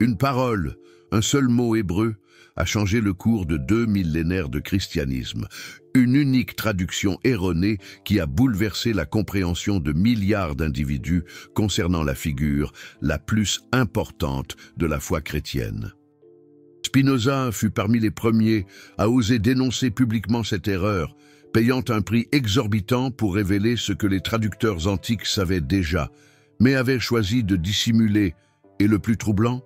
Une parole, un seul mot hébreu, a changé le cours de 2 millénaires de christianisme. Une unique traduction erronée qui a bouleversé la compréhension de milliards d'individus concernant la figure la plus importante de la foi chrétienne. Spinoza fut parmi les premiers à oser dénoncer publiquement cette erreur, payant un prix exorbitant pour révéler ce que les traducteurs antiques savaient déjà, mais avaient choisi de dissimuler. Et le plus troublant,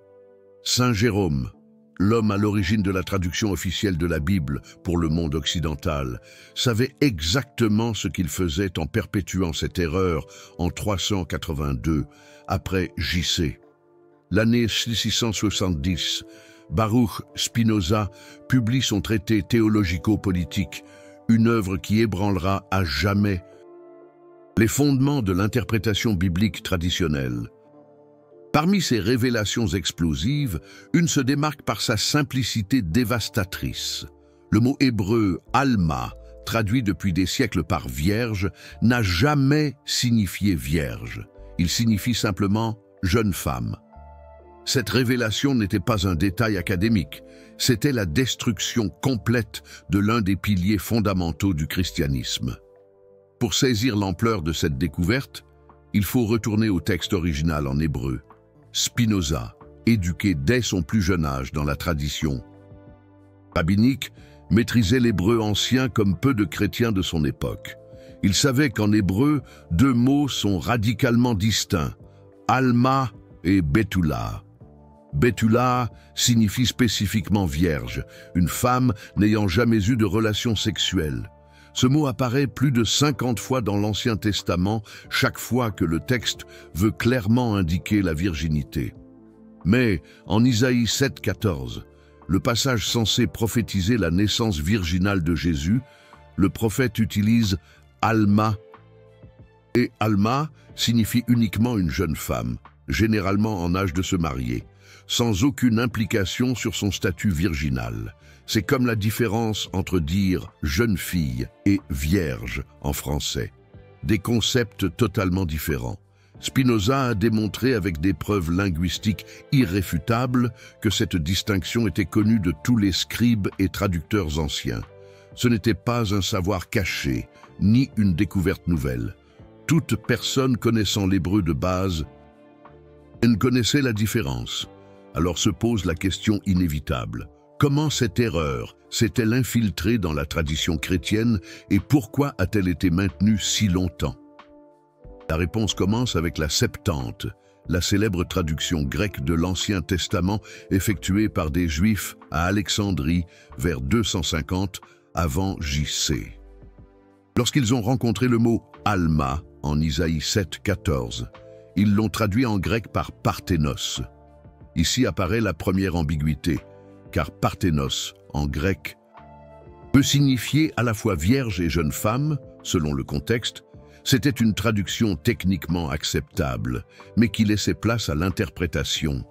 Saint Jérôme, l'homme à l'origine de la traduction officielle de la Bible pour le monde occidental, savait exactement ce qu'il faisait en perpétuant cette erreur en 382, après J.C. L'année 670, Baruch Spinoza publie son traité théologico-politique, une œuvre qui ébranlera à jamais les fondements de l'interprétation biblique traditionnelle. Parmi ces révélations explosives, une se démarque par sa simplicité dévastatrice. Le mot hébreu « alma », traduit depuis des siècles par « vierge », n'a jamais signifié « vierge ». Il signifie simplement « jeune femme ». Cette révélation n'était pas un détail académique, c'était la destruction complète de l'un des piliers fondamentaux du christianisme. Pour saisir l'ampleur de cette découverte, il faut retourner au texte original en hébreu. Spinoza, éduqué dès son plus jeune âge dans la tradition rabbinique, maîtrisait l'hébreu ancien comme peu de chrétiens de son époque. Il savait qu'en hébreu, 2 mots sont radicalement distincts, alma et betula. Betula signifie spécifiquement vierge, une femme n'ayant jamais eu de relation sexuelle. Ce mot apparaît plus de 50 fois dans l'Ancien Testament, chaque fois que le texte veut clairement indiquer la virginité. Mais en Isaïe 7,14, le passage censé prophétiser la naissance virginale de Jésus, le prophète utilise « alma ». Et « alma » signifie uniquement une jeune femme, généralement en âge de se marier, sans aucune implication sur son statut virginal. C'est comme la différence entre dire « jeune fille » et « vierge » en français. Des concepts totalement différents. Spinoza a démontré avec des preuves linguistiques irréfutables que cette distinction était connue de tous les scribes et traducteurs anciens. Ce n'était pas un savoir caché, ni une découverte nouvelle. Toute personne connaissant l'hébreu de base en connaissait la différence. Alors se pose la question inévitable. Comment cette erreur s'est-elle infiltrée dans la tradition chrétienne et pourquoi a-t-elle été maintenue si longtemps? La réponse commence avec la Septante, la célèbre traduction grecque de l'Ancien Testament effectuée par des Juifs à Alexandrie vers 250 avant J.C. Lorsqu'ils ont rencontré le mot « alma » en Isaïe 7,14, ils l'ont traduit en grec par « parthénos ». Ici apparaît la première ambiguïté, car parthénos, en grec, peut signifier à la fois vierge et jeune femme, selon le contexte. C'était une traduction techniquement acceptable, mais qui laissait place à l'interprétation.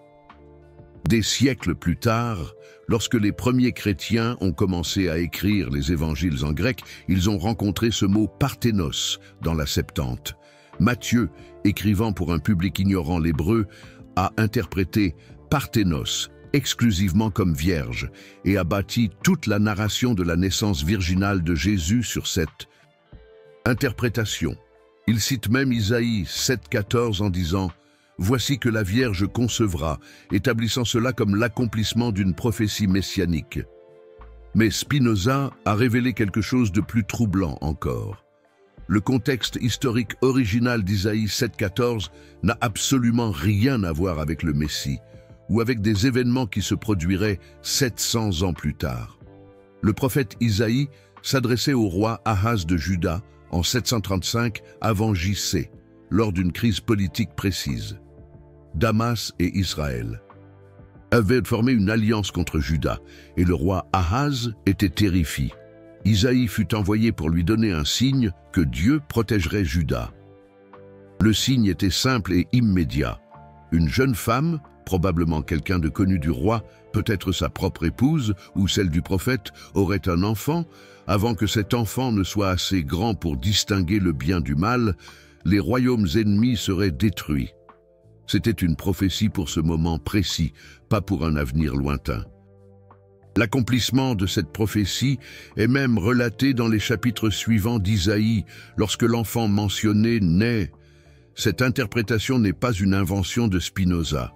Des siècles plus tard, lorsque les premiers chrétiens ont commencé à écrire les évangiles en grec, ils ont rencontré ce mot parthénos dans la Septante. Matthieu, écrivant pour un public ignorant l'hébreu, a interprété parthénos exclusivement comme vierge et a bâti toute la narration de la naissance virginale de Jésus sur cette interprétation. Il cite même Isaïe 7,14 en disant « Voici que la Vierge concevra », établissant cela comme l'accomplissement d'une prophétie messianique. Mais Spinoza a révélé quelque chose de plus troublant encore. Le contexte historique original d'Isaïe 7,14 n'a absolument rien à voir avec le Messie, ou avec des événements qui se produiraient 700 ans plus tard. Le prophète Isaïe s'adressait au roi Ahaz de Juda en 735 avant J.C., lors d'une crise politique précise. Damas et Israël avaient formé une alliance contre Juda, et le roi Ahaz était terrifié. Isaïe fut envoyé pour lui donner un signe que Dieu protégerait Juda. Le signe était simple et immédiat. Une jeune femme, probablement quelqu'un de connu du roi, peut-être sa propre épouse ou celle du prophète, aurait un enfant. Avant que cet enfant ne soit assez grand pour distinguer le bien du mal, les royaumes ennemis seraient détruits. C'était une prophétie pour ce moment précis, pas pour un avenir lointain. L'accomplissement de cette prophétie est même relaté dans les chapitres suivants d'Isaïe, lorsque l'enfant mentionné naît. Cette interprétation n'est pas une invention de Spinoza.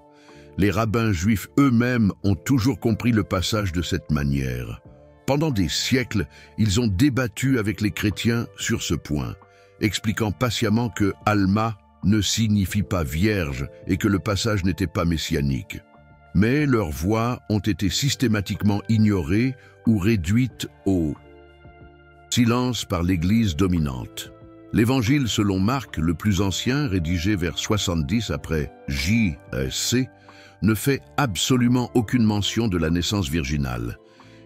Les rabbins juifs eux-mêmes ont toujours compris le passage de cette manière. Pendant des siècles, ils ont débattu avec les chrétiens sur ce point, expliquant patiemment que « Alma » ne signifie pas « vierge » et que le passage n'était pas messianique. Mais leurs voix ont été systématiquement ignorées ou réduites au silence par l'Église dominante. L'Évangile selon Marc, le plus ancien, rédigé vers 70 après J.C., ne fait absolument aucune mention de la naissance virginale.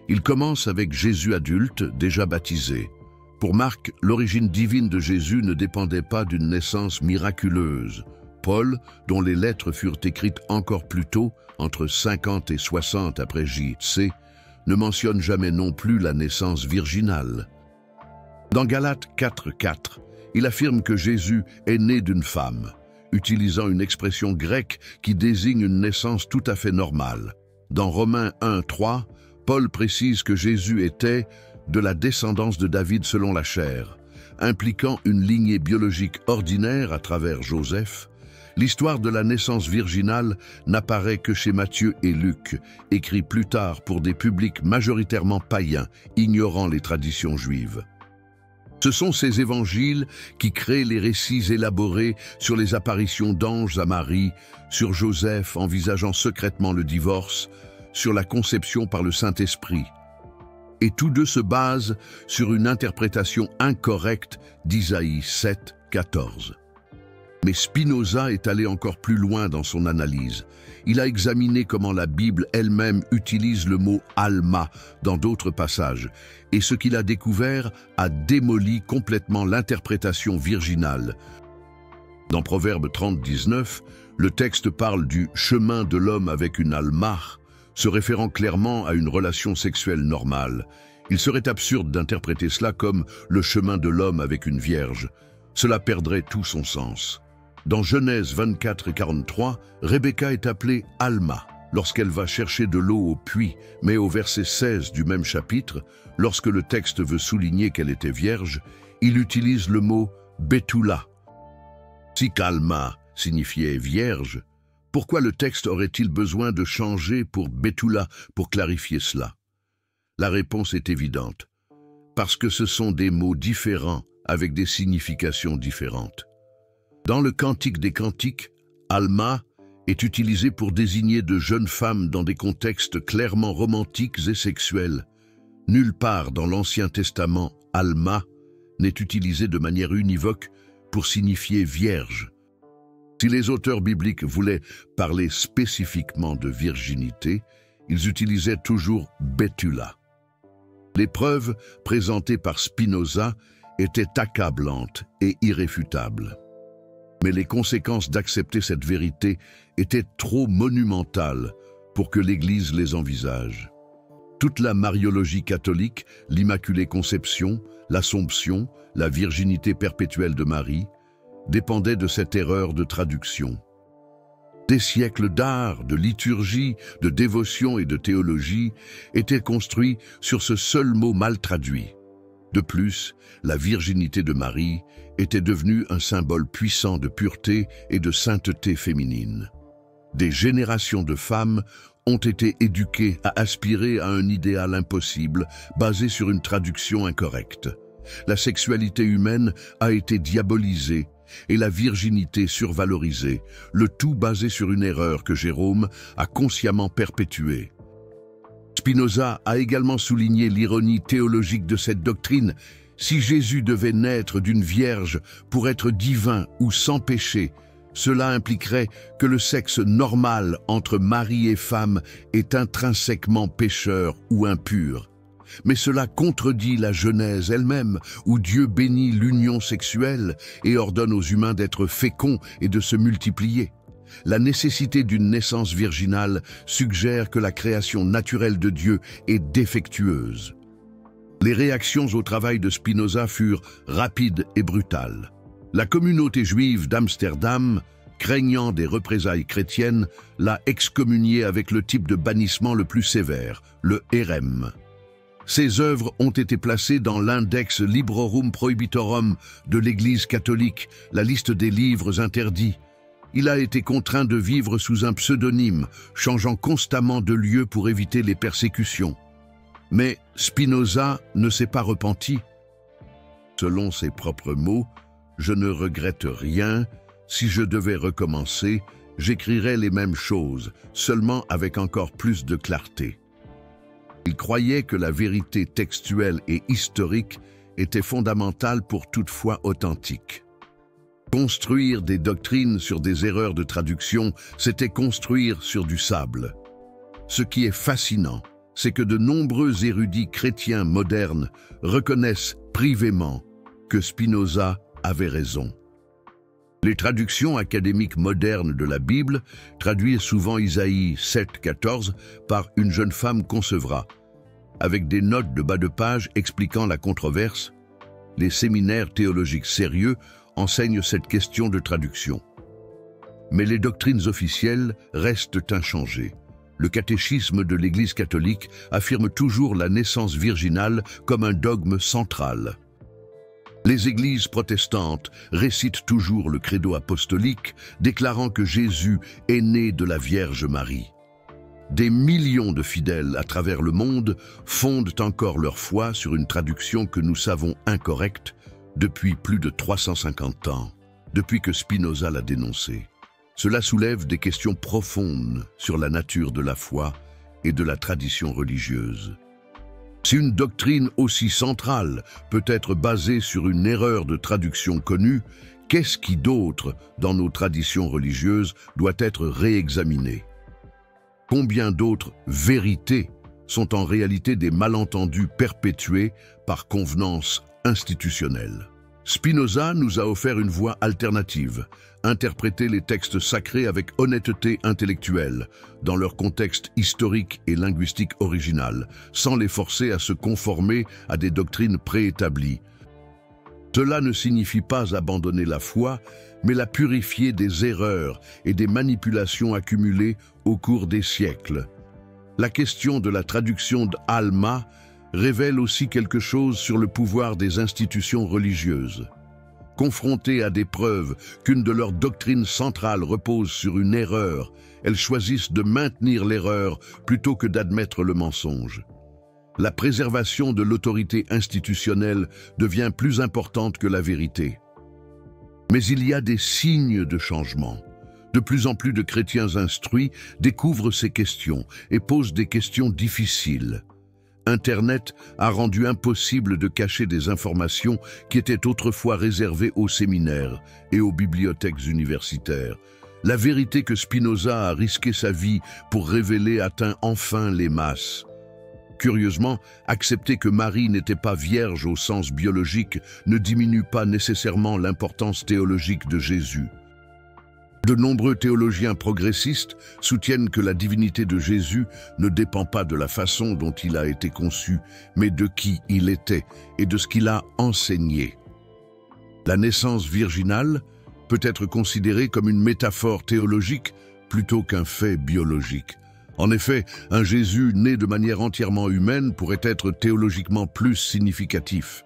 Il commence avec Jésus adulte, déjà baptisé. Pour Marc, l'origine divine de Jésus ne dépendait pas d'une naissance miraculeuse. Paul, dont les lettres furent écrites encore plus tôt, entre 50 et 60 après J.C., ne mentionne jamais non plus la naissance virginale. Dans Galates 4.4, il affirme que Jésus est né d'une femme, utilisant une expression grecque qui désigne une naissance tout à fait normale. Dans Romains 1.3, Paul précise que Jésus était de la descendance de David selon la chair, impliquant une lignée biologique ordinaire à travers Joseph. L'histoire de la naissance virginale n'apparaît que chez Matthieu et Luc, écrits plus tard pour des publics majoritairement païens, ignorant les traditions juives. Ce sont ces évangiles qui créent les récits élaborés sur les apparitions d'anges à Marie, sur Joseph envisageant secrètement le divorce, sur la conception par le Saint-Esprit. Et tous deux se basent sur une interprétation incorrecte d'Isaïe 7.14. Mais Spinoza est allé encore plus loin dans son analyse. Il a examiné comment la Bible elle-même utilise le mot « alma » dans d'autres passages, et ce qu'il a découvert a démoli complètement l'interprétation virginale. Dans Proverbe 30.19, le texte parle du « chemin de l'homme avec une alma », se référant clairement à une relation sexuelle normale. Il serait absurde d'interpréter cela comme « le chemin de l'homme avec une vierge ». Cela perdrait tout son sens. Dans Genèse 24:43, Rebecca est appelée Alma lorsqu'elle va chercher de l'eau au puits, mais au verset 16 du même chapitre, lorsque le texte veut souligner qu'elle était vierge, il utilise le mot Betula. Si Alma signifiait vierge, pourquoi le texte aurait-il besoin de changer pour Betula pour clarifier cela? La réponse est évidente. Parce que ce sont des mots différents avec des significations différentes. Dans le Cantique des Cantiques, Alma est utilisé pour désigner de jeunes femmes dans des contextes clairement romantiques et sexuels. Nulle part dans l'Ancien Testament, Alma n'est utilisé de manière univoque pour signifier vierge. Si les auteurs bibliques voulaient parler spécifiquement de virginité, ils utilisaient toujours Betula. Les preuves présentées par Spinoza étaient accablantes et irréfutables. Mais les conséquences d'accepter cette vérité étaient trop monumentales pour que l'Église les envisage. Toute la mariologie catholique, l'Immaculée Conception, l'Assomption, la virginité perpétuelle de Marie, dépendait de cette erreur de traduction. Des siècles d'art, de liturgie, de dévotion et de théologie étaient construits sur ce seul mot mal traduit. De plus, la virginité de Marie était devenue un symbole puissant de pureté et de sainteté féminine. Des générations de femmes ont été éduquées à aspirer à un idéal impossible basé sur une traduction incorrecte. La sexualité humaine a été diabolisée et la virginité survalorisée, le tout basé sur une erreur que Jérôme a consciemment perpétuée. Spinoza a également souligné l'ironie théologique de cette doctrine. Si Jésus devait naître d'une vierge pour être divin ou sans péché, cela impliquerait que le sexe normal entre mari et femme est intrinsèquement pécheur ou impur. Mais cela contredit la Genèse elle-même, où Dieu bénit l'union sexuelle et ordonne aux humains d'être féconds et de se multiplier. La nécessité d'une naissance virginale suggère que la création naturelle de Dieu est défectueuse. Les réactions au travail de Spinoza furent rapides et brutales. La communauté juive d'Amsterdam, craignant des représailles chrétiennes, l'a excommunié avec le type de bannissement le plus sévère, le hérem. Ses œuvres ont été placées dans l'Index Librorum Prohibitorum de l'Église catholique, la liste des livres interdits. Il a été contraint de vivre sous un pseudonyme, changeant constamment de lieu pour éviter les persécutions. Mais Spinoza ne s'est pas repenti. Selon ses propres mots, « Je ne regrette rien. Si je devais recommencer, j'écrirais les mêmes choses, seulement avec encore plus de clarté. » Il croyait que la vérité textuelle et historique était fondamentale pour toute foi authentique. Construire des doctrines sur des erreurs de traduction, c'était construire sur du sable. Ce qui est fascinant, c'est que de nombreux érudits chrétiens modernes reconnaissent privément que Spinoza avait raison. Les traductions académiques modernes de la Bible traduisent souvent Isaïe 7,14 par une jeune femme concevra, avec des notes de bas de page expliquant la controverse. Les séminaires théologiques sérieux enseignent cette question de traduction. Mais les doctrines officielles restent inchangées. Le catéchisme de l'Église catholique affirme toujours la naissance virginale comme un dogme central. Les églises protestantes récitent toujours le credo apostolique, déclarant que Jésus est né de la Vierge Marie. Des millions de fidèles à travers le monde fondent encore leur foi sur une traduction que nous savons incorrecte depuis plus de 350 ans, depuis que Spinoza l'a dénoncée. Cela soulève des questions profondes sur la nature de la foi et de la tradition religieuse. Si une doctrine aussi centrale peut être basée sur une erreur de traduction connue, qu'est-ce qui d'autre, dans nos traditions religieuses, doit être réexaminé? Combien d'autres vérités sont en réalité des malentendus perpétués par convenance institutionnelle? Spinoza nous a offert une voie alternative, interpréter les textes sacrés avec honnêteté intellectuelle, dans leur contexte historique et linguistique original, sans les forcer à se conformer à des doctrines préétablies. Cela ne signifie pas abandonner la foi, mais la purifier des erreurs et des manipulations accumulées au cours des siècles. La question de la traduction d'Alma révèle aussi quelque chose sur le pouvoir des institutions religieuses. Confrontées à des preuves qu'une de leurs doctrines centrales repose sur une erreur, elles choisissent de maintenir l'erreur plutôt que d'admettre le mensonge. La préservation de l'autorité institutionnelle devient plus importante que la vérité. Mais il y a des signes de changement. De plus en plus de chrétiens instruits découvrent ces questions et posent des questions difficiles. Internet a rendu impossible de cacher des informations qui étaient autrefois réservées aux séminaires et aux bibliothèques universitaires. La vérité que Spinoza a risqué sa vie pour révéler atteint enfin les masses. Curieusement, accepter que Marie n'était pas vierge au sens biologique ne diminue pas nécessairement l'importance théologique de Jésus. De nombreux théologiens progressistes soutiennent que la divinité de Jésus ne dépend pas de la façon dont il a été conçu, mais de qui il était et de ce qu'il a enseigné. La naissance virginale peut être considérée comme une métaphore théologique plutôt qu'un fait biologique. En effet, un Jésus né de manière entièrement humaine pourrait être théologiquement plus significatif.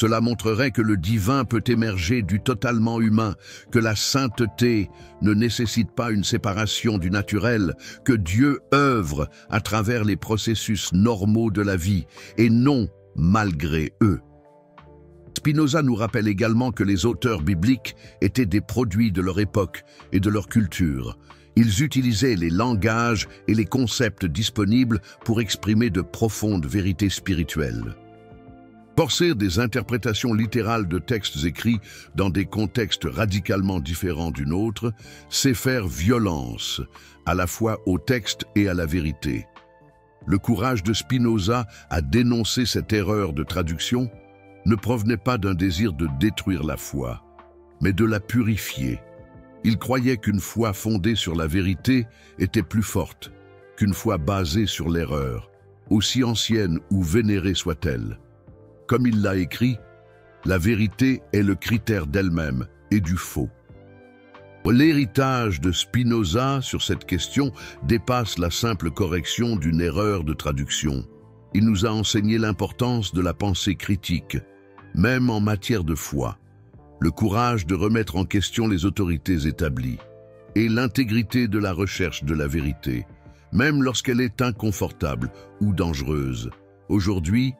Cela montrerait que le divin peut émerger du totalement humain, que la sainteté ne nécessite pas une séparation du naturel, que Dieu œuvre à travers les processus normaux de la vie, et non malgré eux. Spinoza nous rappelle également que les auteurs bibliques étaient des produits de leur époque et de leur culture. Ils utilisaient les langages et les concepts disponibles pour exprimer de profondes vérités spirituelles. Forcer des interprétations littérales de textes écrits dans des contextes radicalement différents d'une autre, c'est faire violence, à la fois au texte et à la vérité. Le courage de Spinoza à dénoncer cette erreur de traduction ne provenait pas d'un désir de détruire la foi, mais de la purifier. Il croyait qu'une foi fondée sur la vérité était plus forte qu'une foi basée sur l'erreur, aussi ancienne ou vénérée soit-elle. Comme il l'a écrit, la vérité est le critère d'elle-même et du faux. L'héritage de Spinoza sur cette question dépasse la simple correction d'une erreur de traduction. Il nous a enseigné l'importance de la pensée critique, même en matière de foi, le courage de remettre en question les autorités établies et l'intégrité de la recherche de la vérité, même lorsqu'elle est inconfortable ou dangereuse. Aujourd'hui,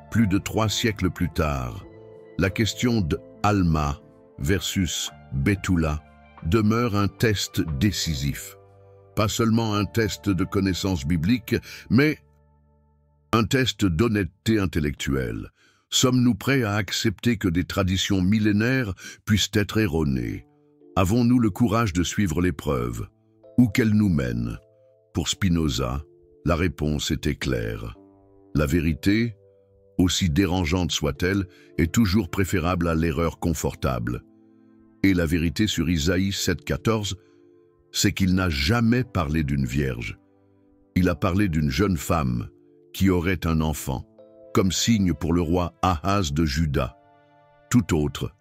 plus de 3 siècles plus tard, la question de Alma versus Betula demeure un test décisif. Pas seulement un test de connaissance biblique, mais un test d'honnêteté intellectuelle. Sommes-nous prêts à accepter que des traditions millénaires puissent être erronées? Avons-nous le courage de suivre l'épreuve, où qu'elle nous mène? Pour Spinoza, la réponse était claire. La vérité, aussi dérangeante soit-elle, est toujours préférable à l'erreur confortable. Et la vérité sur Isaïe 7,14, c'est qu'il n'a jamais parlé d'une vierge. Il a parlé d'une jeune femme qui aurait un enfant, comme signe pour le roi Ahaz de Juda. Tout autre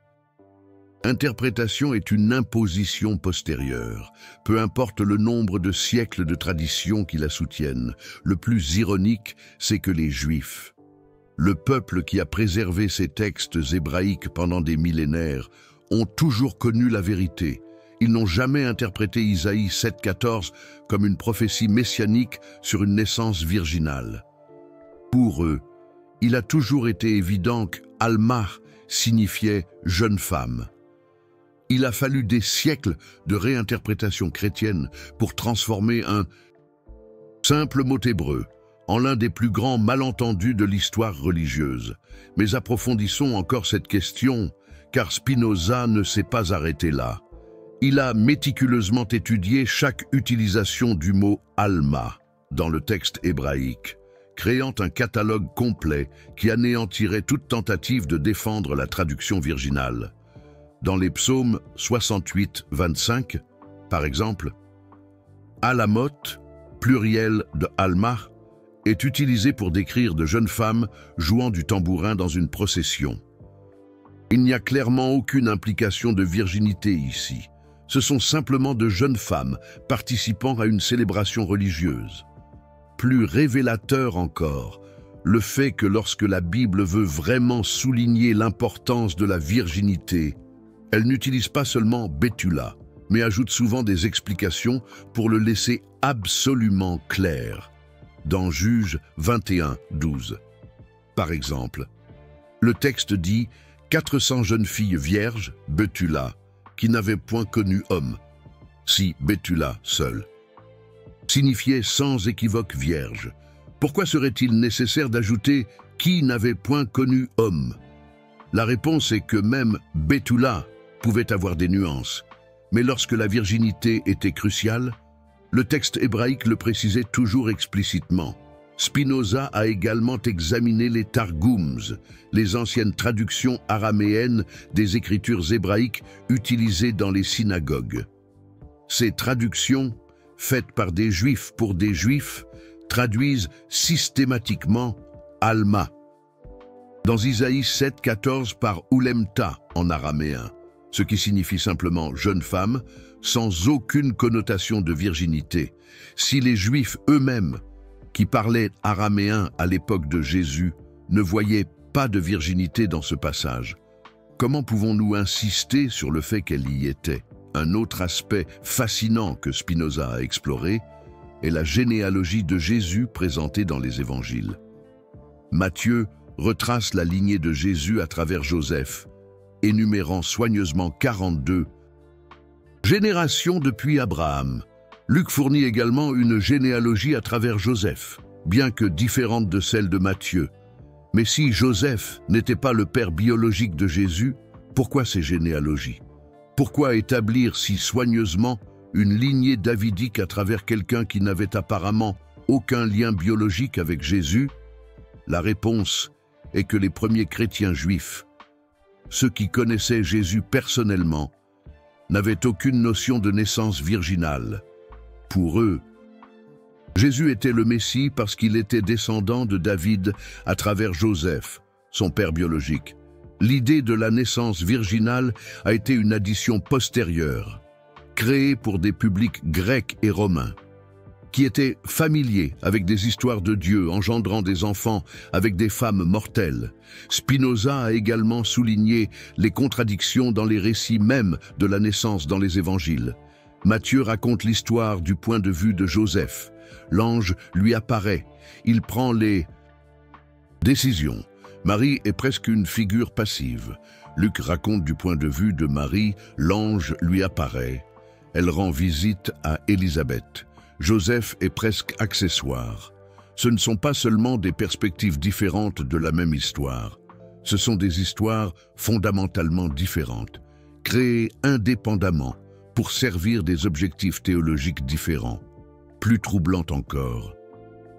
interprétation est une imposition postérieure, peu importe le nombre de siècles de traditions qui la soutiennent. Le plus ironique, c'est que les Juifs, le peuple qui a préservé ces textes hébraïques pendant des millénaires, ont toujours connu la vérité. Ils n'ont jamais interprété Isaïe 7,14 comme une prophétie messianique sur une naissance virginale. Pour eux, il a toujours été évident qu'Alma signifiait « jeune femme ». Il a fallu des siècles de réinterprétation chrétienne pour transformer un simple mot hébreu en l'un des plus grands malentendus de l'histoire religieuse. Mais approfondissons encore cette question, car Spinoza ne s'est pas arrêté là. Il a méticuleusement étudié chaque utilisation du mot « Alma » dans le texte hébraïque, créant un catalogue complet qui anéantirait toute tentative de défendre la traduction virginale. Dans les psaumes 68, 25, par exemple, Alamoth, pluriel de Alma, est utilisé pour décrire de jeunes femmes jouant du tambourin dans une procession. Il n'y a clairement aucune implication de virginité ici. Ce sont simplement de jeunes femmes participant à une célébration religieuse. Plus révélateur encore, le fait que lorsque la Bible veut vraiment souligner l'importance de la virginité, elle n'utilise pas seulement Betula, mais ajoute souvent des explications pour le laisser absolument clair. Dans Juge 21, 12. Par exemple, le texte dit « 400 jeunes filles vierges, Betula, qui n'avaient point connu homme ». Si Betula seule signifiait sans équivoque vierge, pourquoi serait-il nécessaire d'ajouter « qui n'avait point connu homme » La réponse est que même Betula pouvait avoir des nuances, mais lorsque la virginité était cruciale, le texte hébraïque le précisait toujours explicitement. Spinoza a également examiné les Targums, les anciennes traductions araméennes des écritures hébraïques utilisées dans les synagogues. Ces traductions, faites par des Juifs pour des Juifs, traduisent systématiquement « Alma » dans Isaïe 7,14 par Ulemta en araméen, ce qui signifie simplement « jeune femme », sans aucune connotation de virginité. Si les Juifs eux-mêmes, qui parlaient araméen à l'époque de Jésus, ne voyaient pas de virginité dans ce passage, comment pouvons-nous insister sur le fait qu'elle y était? Un autre aspect fascinant que Spinoza a exploré est la généalogie de Jésus présentée dans les évangiles. Matthieu retrace la lignée de Jésus à travers Joseph, énumérant soigneusement 42 générations depuis Abraham. Luc fournit également une généalogie à travers Joseph, bien que différente de celle de Matthieu. Mais si Joseph n'était pas le père biologique de Jésus, pourquoi ces généalogies? Pourquoi établir si soigneusement une lignée davidique à travers quelqu'un qui n'avait apparemment aucun lien biologique avec Jésus? La réponse est que les premiers chrétiens juifs, ceux qui connaissaient Jésus personnellement, n'avaient aucune notion de naissance virginale. Pour eux, Jésus était le Messie parce qu'il était descendant de David à travers Joseph, son père biologique. L'idée de la naissance virginale a été une addition postérieure, créé pour des publics grecs et romains, qui étaient familiers avec des histoires de Dieu engendrant des enfants avec des femmes mortelles. Spinoza a également souligné les contradictions dans les récits mêmes de la naissance dans les évangiles. Matthieu raconte l'histoire du point de vue de Joseph. L'ange lui apparaît, il prend les décisions. Marie est presque une figure passive. Luc raconte du point de vue de Marie, l'ange lui apparaît. Elle rend visite à Élisabeth. Joseph est presque accessoire. Ce ne sont pas seulement des perspectives différentes de la même histoire. Ce sont des histoires fondamentalement différentes, créées indépendamment pour servir des objectifs théologiques différents. Plus troublant encore,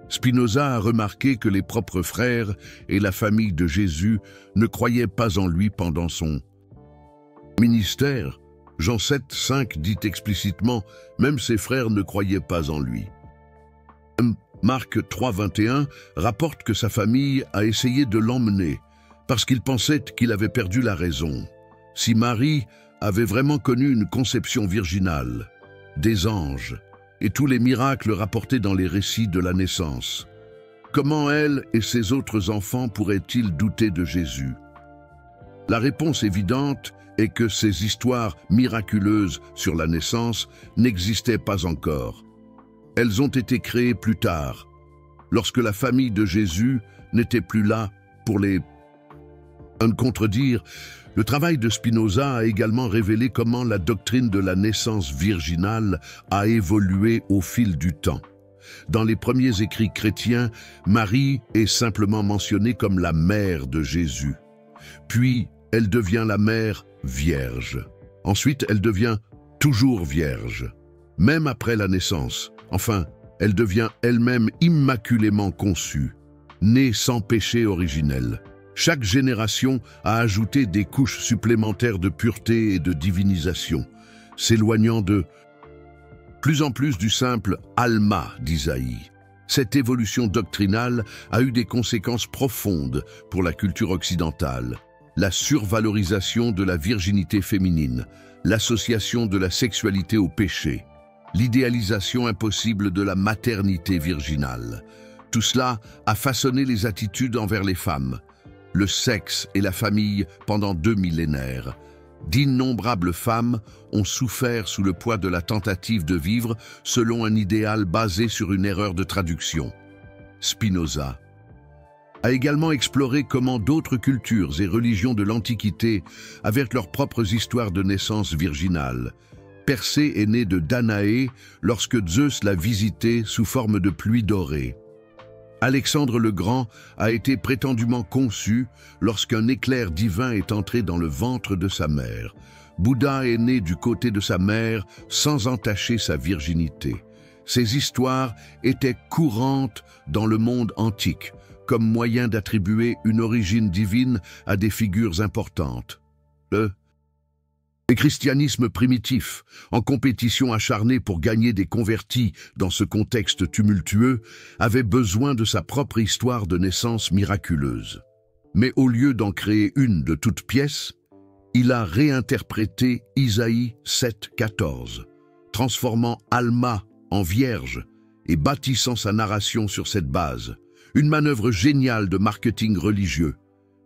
Spinoza a remarqué que les propres frères et la famille de Jésus ne croyaient pas en lui pendant son ministère. Jean 7, 5 dit explicitement « Même ses frères ne croyaient pas en lui ». Marc 3, 21 rapporte que sa famille a essayé de l'emmener parce qu'il pensait qu'il avait perdu la raison. Si Marie avait vraiment connu une conception virginale, des anges et tous les miracles rapportés dans les récits de la naissance, comment elle et ses autres enfants pourraient-ils douter de Jésus? La réponse évidente est que ces histoires miraculeuses sur la naissance n'existaient pas encore. Elles ont été créées plus tard, lorsque la famille de Jésus n'était plus là pour les contredire. Le travail de Spinoza a également révélé comment la doctrine de la naissance virginale a évolué au fil du temps. Dans les premiers écrits chrétiens, Marie est simplement mentionnée comme la mère de Jésus. Puis, elle devient la mère vierge. Ensuite, elle devient toujours vierge, même après la naissance. Enfin, elle devient elle-même immaculément conçue, née sans péché originel. Chaque génération a ajouté des couches supplémentaires de pureté et de divinisation, s'éloignant de plus en plus du simple « Alma » d'Isaïe. Cette évolution doctrinale a eu des conséquences profondes pour la culture occidentale. La survalorisation de la virginité féminine, l'association de la sexualité au péché, l'idéalisation impossible de la maternité virginale. Tout cela a façonné les attitudes envers les femmes, le sexe et la famille pendant 2 millénaires. D'innombrables femmes ont souffert sous le poids de la tentative de vivre selon un idéal basé sur une erreur de traduction. Spinoza a également exploré comment d'autres cultures et religions de l'Antiquité avaient leurs propres histoires de naissance virginale. Persée est née de Danaé lorsque Zeus l'a visitée sous forme de pluie dorée. Alexandre le Grand a été prétendument conçu lorsqu'un éclair divin est entré dans le ventre de sa mère. Bouddha est né du côté de sa mère sans entacher sa virginité. Ces histoires étaient courantes dans le monde antique, comme moyen d'attribuer une origine divine à des figures importantes. Le christianisme primitif, en compétition acharnée pour gagner des convertis dans ce contexte tumultueux, avait besoin de sa propre histoire de naissance miraculeuse. Mais au lieu d'en créer une de toutes pièces, il a réinterprété Isaïe 7,14, transformant Alma en vierge et bâtissant sa narration sur cette base. Une manœuvre géniale de marketing religieux,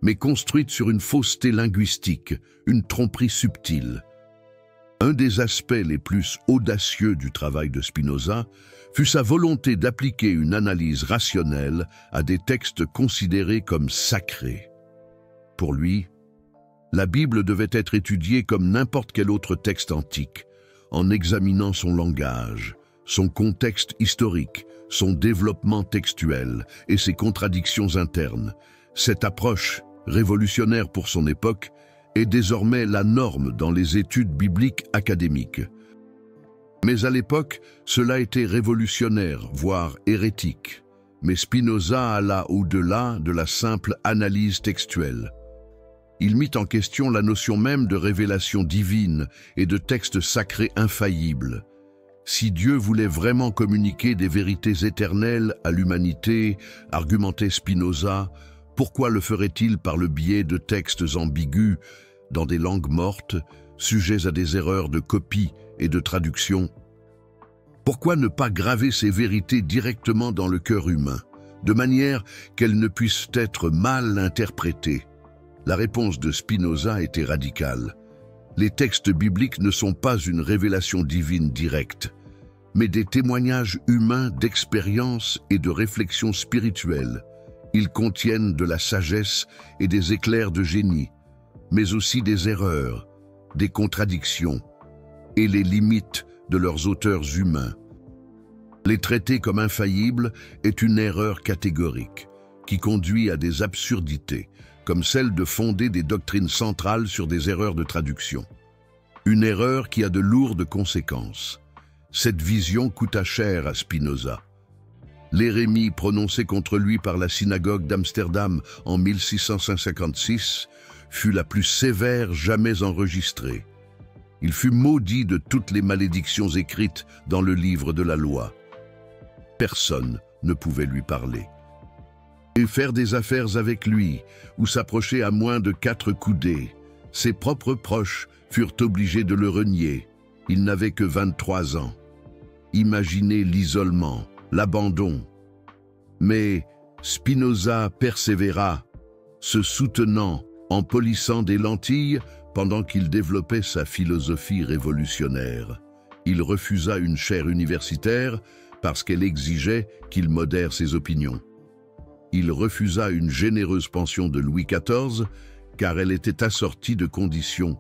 mais construite sur une fausseté linguistique, une tromperie subtile. Un des aspects les plus audacieux du travail de Spinoza fut sa volonté d'appliquer une analyse rationnelle à des textes considérés comme sacrés. Pour lui, la Bible devait être étudiée comme n'importe quel autre texte antique, en examinant son langage, son contexte historique, son développement textuel et ses contradictions internes. Cette approche, révolutionnaire pour son époque, est désormais la norme dans les études bibliques académiques. Mais à l'époque, cela était révolutionnaire, voire hérétique. Mais Spinoza alla au-delà de la simple analyse textuelle. Il mit en question la notion même de révélation divine et de texte sacré infaillible. Si Dieu voulait vraiment communiquer des vérités éternelles à l'humanité, argumentait Spinoza, pourquoi le ferait-il par le biais de textes ambigus, dans des langues mortes, sujets à des erreurs de copie et de traduction. Pourquoi ne pas graver ces vérités directement dans le cœur humain, de manière qu'elles ne puissent être mal interprétées? La réponse de Spinoza était radicale. Les textes bibliques ne sont pas une révélation divine directe, mais des témoignages humains d'expérience et de réflexion spirituelle. Ils contiennent de la sagesse et des éclairs de génie, mais aussi des erreurs, des contradictions et les limites de leurs auteurs humains. Les traiter comme infaillibles est une erreur catégorique qui conduit à des absurdités, comme celle de fonder des doctrines centrales sur des erreurs de traduction. Une erreur qui a de lourdes conséquences. Cette vision coûta cher à Spinoza. L'érémie prononcée contre lui par la synagogue d'Amsterdam en 1656 fut la plus sévère jamais enregistrée. Il fut maudit de toutes les malédictions écrites dans le livre de la loi. Personne ne pouvait lui parler. Et faire des affaires avec lui, ou s'approcher à moins de 4 coudées. Ses propres proches furent obligés de le renier. Il n'avait que 23 ans. Imaginez l'isolement, l'abandon. Mais Spinoza persévéra, se soutenant en polissant des lentilles pendant qu'il développait sa philosophie révolutionnaire. Il refusa une chaire universitaire parce qu'elle exigeait qu'il modère ses opinions. Il refusa une généreuse pension de Louis XIV car elle était assortie de conditions.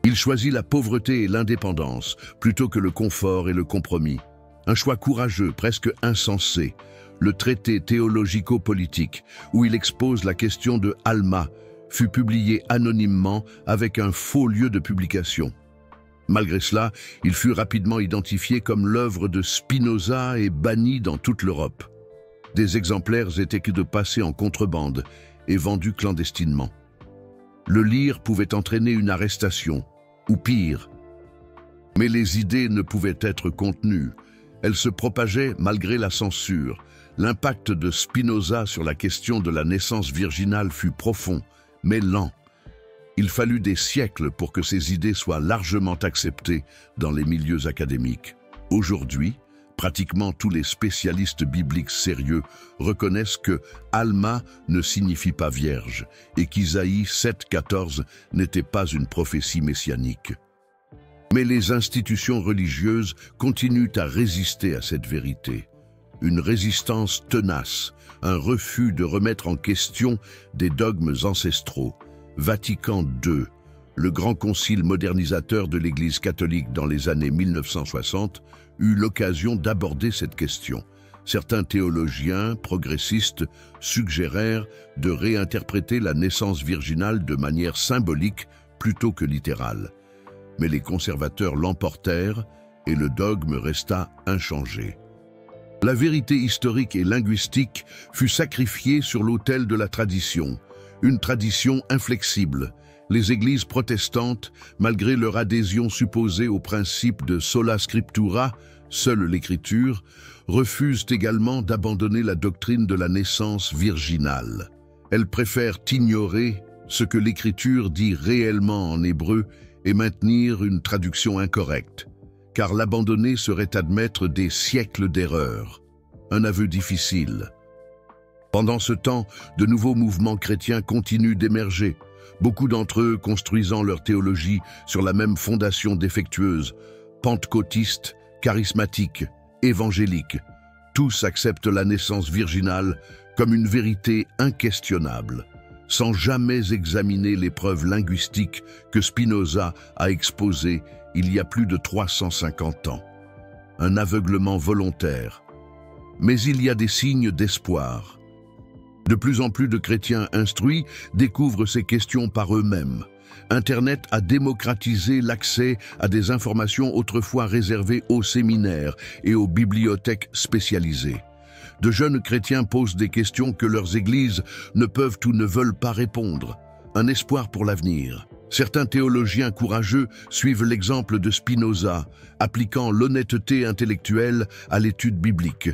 Il choisit la pauvreté et l'indépendance plutôt que le confort et le compromis. Un choix courageux, presque insensé, le traité théologico-politique, où il expose la question de Alma, fut publié anonymement avec un faux lieu de publication. Malgré cela, il fut rapidement identifié comme l'œuvre de Spinoza et banni dans toute l'Europe. Des exemplaires étaient que de passer en contrebande et vendus clandestinement. Le lire pouvait entraîner une arrestation, ou pire. Mais les idées ne pouvaient être contenues. Elles se propageaient malgré la censure. L'impact de Spinoza sur la question de la naissance virginale fut profond, mais lent. Il fallut des siècles pour que ces idées soient largement acceptées dans les milieux académiques. Aujourd'hui, pratiquement tous les spécialistes bibliques sérieux reconnaissent que Alma ne signifie pas vierge et qu'Isaïe 7,14 n'était pas une prophétie messianique. Mais les institutions religieuses continuent à résister à cette vérité. Une résistance tenace, un refus de remettre en question des dogmes ancestraux. Vatican II, le grand concile modernisateur de l'Église catholique dans les années 1960, eut l'occasion d'aborder cette question. Certains théologiens progressistes suggérèrent de réinterpréter la naissance virginale de manière symbolique plutôt que littérale. Mais les conservateurs l'emportèrent et le dogme resta inchangé. La vérité historique et linguistique fut sacrifiée sur l'autel de la tradition, une tradition inflexible. Les églises protestantes, malgré leur adhésion supposée au principe de sola scriptura, seule l'écriture, refusent également d'abandonner la doctrine de la naissance virginale. Elles préfèrent ignorer ce que l'écriture dit réellement en hébreu et maintenir une traduction incorrecte, car l'abandonner serait admettre des siècles d'erreurs. Un aveu difficile. Pendant ce temps, de nouveaux mouvements chrétiens continuent d'émerger, beaucoup d'entre eux construisant leur théologie sur la même fondation défectueuse, pentecôtiste, charismatique, évangélique. Tous acceptent la naissance virginale comme une vérité inquestionnable, sans jamais examiner les preuves linguistiques que Spinoza a exposées il y a plus de 350 ans. Un aveuglement volontaire. Mais il y a des signes d'espoir. De plus en plus de chrétiens instruits découvrent ces questions par eux-mêmes. Internet a démocratisé l'accès à des informations autrefois réservées aux séminaires et aux bibliothèques spécialisées. De jeunes chrétiens posent des questions que leurs églises ne peuvent ou ne veulent pas répondre. Un espoir pour l'avenir. Certains théologiens courageux suivent l'exemple de Spinoza, appliquant l'honnêteté intellectuelle à l'étude biblique.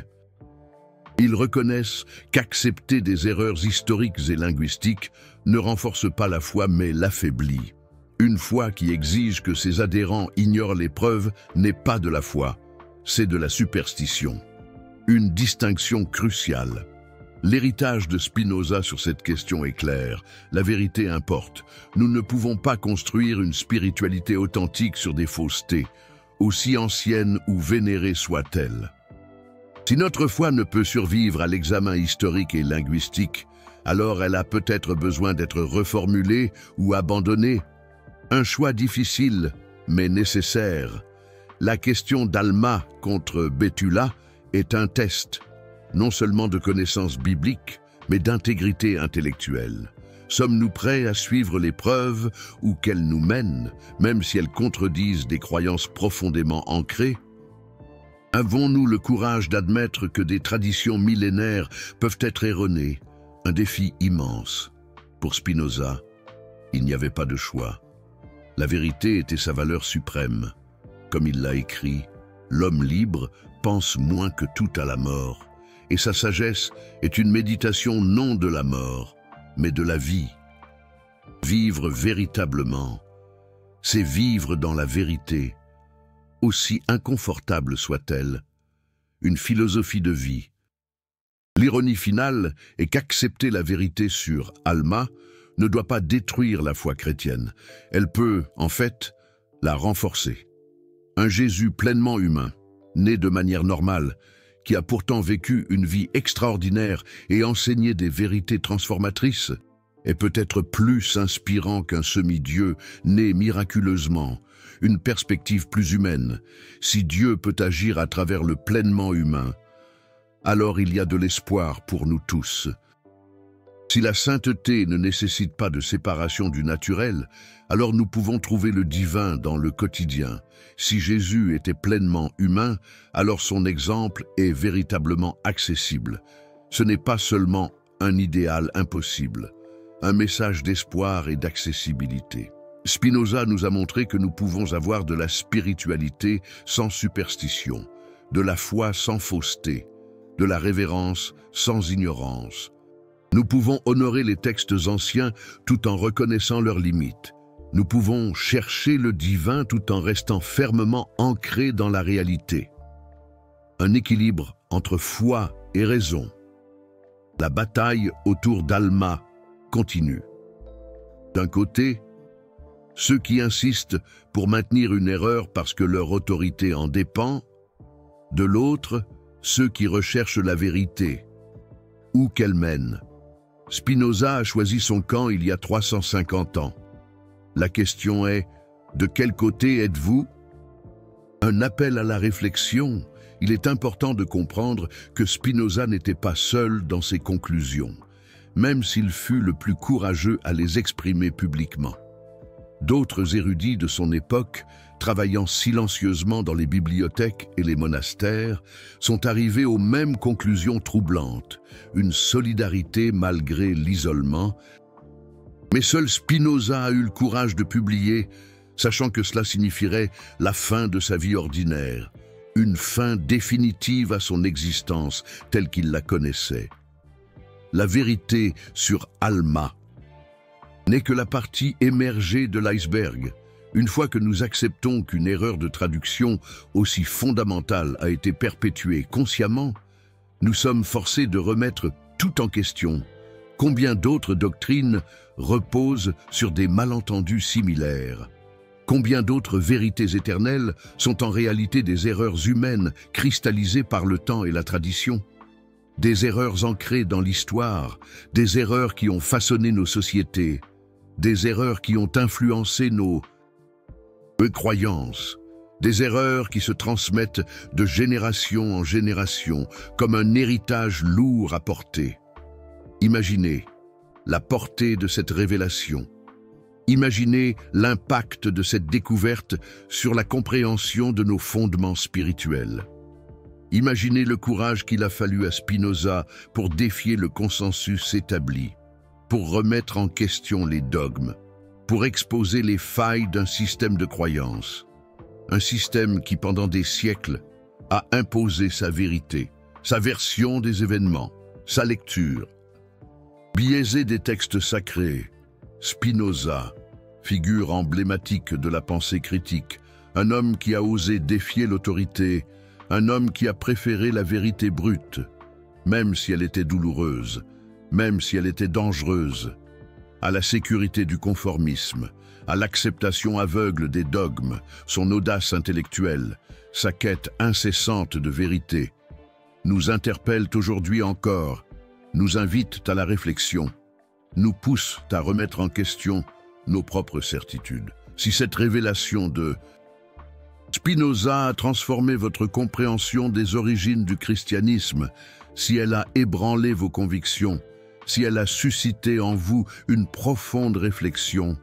Ils reconnaissent qu'accepter des erreurs historiques et linguistiques ne renforce pas la foi mais l'affaiblit. Une foi qui exige que ses adhérents ignorent les preuves n'est pas de la foi, c'est de la superstition. Une distinction cruciale. L'héritage de Spinoza sur cette question est clair. La vérité importe. Nous ne pouvons pas construire une spiritualité authentique sur des faussetés, aussi anciennes ou vénérées soient-elles. Si notre foi ne peut survivre à l'examen historique et linguistique, alors elle a peut-être besoin d'être reformulée ou abandonnée. Un choix difficile, mais nécessaire. La question d'Alma contre Béthula est un test, non seulement de connaissances bibliques, mais d'intégrité intellectuelle. Sommes-nous prêts à suivre les preuves où qu'elles nous mènent, même si elles contredisent des croyances profondément ancrées? Avons-nous le courage d'admettre que des traditions millénaires peuvent être erronées? Un défi immense. Pour Spinoza, il n'y avait pas de choix. La vérité était sa valeur suprême. Comme il l'a écrit, l'homme libre pense moins que tout à la mort, et sa sagesse est une méditation non de la mort, mais de la vie. Vivre véritablement, c'est vivre dans la vérité, aussi inconfortable soit-elle, une philosophie de vie. L'ironie finale est qu'accepter la vérité sur Alma ne doit pas détruire la foi chrétienne. Elle peut, en fait, la renforcer. Un Jésus pleinement humain, né de manière normale, qui a pourtant vécu une vie extraordinaire et enseigné des vérités transformatrices, est peut-être plus inspirant qu'un semi-dieu né miraculeusement, une perspective plus humaine. Si Dieu peut agir à travers le pleinement humain, alors il y a de l'espoir pour nous tous. Si la sainteté ne nécessite pas de séparation du naturel, alors nous pouvons trouver le divin dans le quotidien. Si Jésus était pleinement humain, alors son exemple est véritablement accessible. Ce n'est pas seulement un idéal impossible, un message d'espoir et d'accessibilité. Spinoza nous a montré que nous pouvons avoir de la spiritualité sans superstition, de la foi sans fausseté, de la révérence sans ignorance. Nous pouvons honorer les textes anciens tout en reconnaissant leurs limites. Nous pouvons chercher le divin tout en restant fermement ancrés dans la réalité. Un équilibre entre foi et raison. La bataille autour d'Alma continue. D'un côté, ceux qui insistent pour maintenir une erreur parce que leur autorité en dépend. De l'autre, ceux qui recherchent la vérité, où qu'elle mène. Spinoza a choisi son camp il y a 350 ans. La question est, de quel côté êtes-vous? Un appel à la réflexion. Il est important de comprendre que Spinoza n'était pas seul dans ses conclusions, même s'il fut le plus courageux à les exprimer publiquement. D'autres érudits de son époque, travaillant silencieusement dans les bibliothèques et les monastères, sont arrivés aux mêmes conclusions troublantes, une solidarité malgré l'isolement. Mais seul Spinoza a eu le courage de publier, sachant que cela signifierait la fin de sa vie ordinaire, une fin définitive à son existence telle qu'il la connaissait. La vérité sur Alma n'est que la partie émergée de l'iceberg. Une fois que nous acceptons qu'une erreur de traduction aussi fondamentale a été perpétuée consciemment, nous sommes forcés de remettre tout en question. Combien d'autres doctrines reposent sur des malentendus similaires? Combien d'autres vérités éternelles sont en réalité des erreurs humaines cristallisées par le temps et la tradition? Des erreurs ancrées dans l'histoire, des erreurs qui ont façonné nos sociétés, des erreurs qui ont influencé nos croyances, des erreurs qui se transmettent de génération en génération comme un héritage lourd à porter. Imaginez la portée de cette révélation. Imaginez l'impact de cette découverte sur la compréhension de nos fondements spirituels. Imaginez le courage qu'il a fallu à Spinoza pour défier le consensus établi, pour remettre en question les dogmes, pour exposer les failles d'un système de croyances. Un système qui, pendant des siècles, a imposé sa vérité, sa version des événements, sa lecture. Biaisé des textes sacrés, Spinoza, figure emblématique de la pensée critique, un homme qui a osé défier l'autorité, un homme qui a préféré la vérité brute, même si elle était douloureuse, même si elle était dangereuse, à la sécurité du conformisme, à l'acceptation aveugle des dogmes, son audace intellectuelle, sa quête incessante de vérité, nous interpellent aujourd'hui encore, nous invitent à la réflexion, nous poussent à remettre en question nos propres certitudes. Si cette révélation de Spinoza a transformé votre compréhension des origines du christianisme, si elle a ébranlé vos convictions, si elle a suscité en vous une profonde réflexion,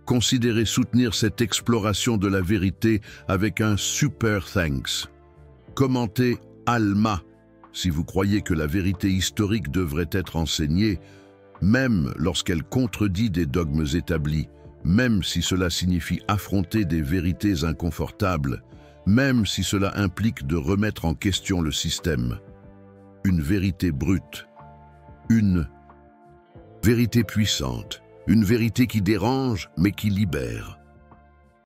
considérez soutenir cette exploration de la vérité avec un super thanks. Commentez Alma si vous croyez que la vérité historique devrait être enseignée, même lorsqu'elle contredit des dogmes établis, même si cela signifie affronter des vérités inconfortables, même si cela implique de remettre en question le système. Une vérité brute, une vérité puissante, une vérité qui dérange mais qui libère.